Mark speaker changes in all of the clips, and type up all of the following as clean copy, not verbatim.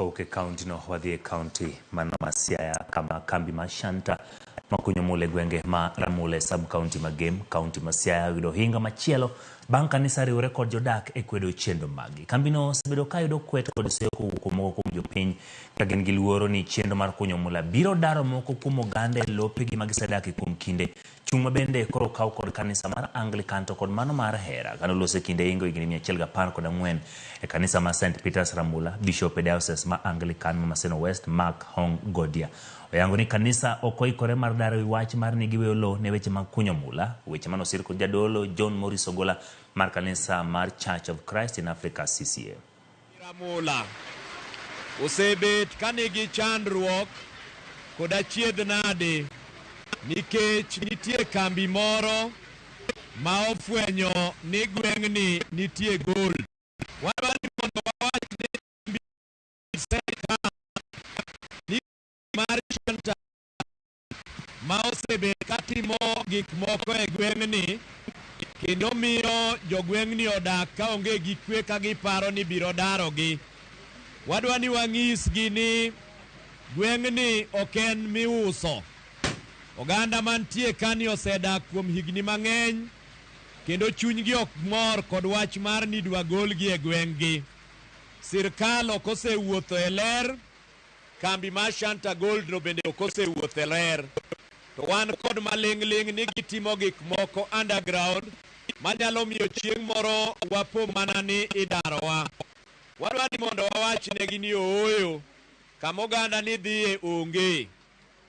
Speaker 1: Kauke County no wadhi county mana Siaya kama kambi ma Shanta makunyo mule gwenge ma Ramule sub county magem county ma Siaya yudo hinga machielo bang' kanisa riwore kod jodak e kwedo chendo magi. Kambi no osebedo ka yudo kwet kod seko kuom jopiny ka gin gi luoro ni chendo mar kunyo mula biro daro moko kuom oganda e lopegi magisedaki kuom kinde. Chung' mabende koro kaw kod kanisa mar Anglican to kod mano mar hera kanolose kinde ingo higni 114 e kanisa ma St. Peter's Ramula. Bishop e diocese ma Anglican ma Maseno West Mark Hong Godia oyango ni kanisa okoikore mar daro wach mar ni giweyo lo ne weche mag kunyo mula. Weche manosir kod jadolo John Morris Ogola mar kanisa mar Church of Christ in Africa CCA.
Speaker 2: Ramula osebet kanigi chandruok kod achiedh nade nikech nitie kambi moro ma ofwenyo ni gweng'ni nitie gold. Wadwani mondo wawach ni mar Shanta ma osebet katimo gik moko e gweng'ni kendo miyo jogweng'ni odak ka onge gi kwe ka giparo ni biro darogi. Wadwani wang'isgi ni gweng'ni oken miuso. Oganda mantie kani osedak kuom higni mang'eny kendo chunygi ok mor kod wach mar ni dwa golgi e gweng'gi. Sirkal ok osewuotho e ler, kambi mar Shanta Gold no bende ok osewuotho e ler. To wan kod maling'ling ni gitimo gik moko underground manyalo miyo chieng' moro wapo mana ni idarowa. Wadwani mondo wawachnegi ni ooyo kama oganda ni dhiye onge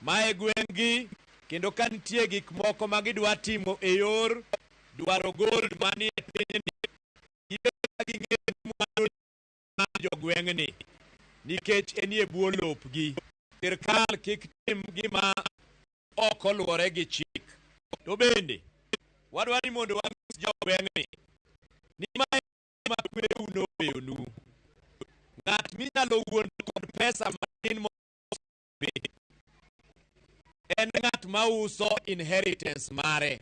Speaker 2: ma e gweng'gi kendo ka nitie gik moko ma gidwa timo e yor dwaro gold manie pinyni ging'e mwandu mar jogweng'ni nikech enie bwo lopgi. Sirkal kik tim gima ok oluwore gi chik. To bende wadwani mondo wang'is jogweng'ni ni mae ma kweu noweyonu. Ng'at minyalo wuondo kod pesa matin en ng'at ma uso inheritance mare.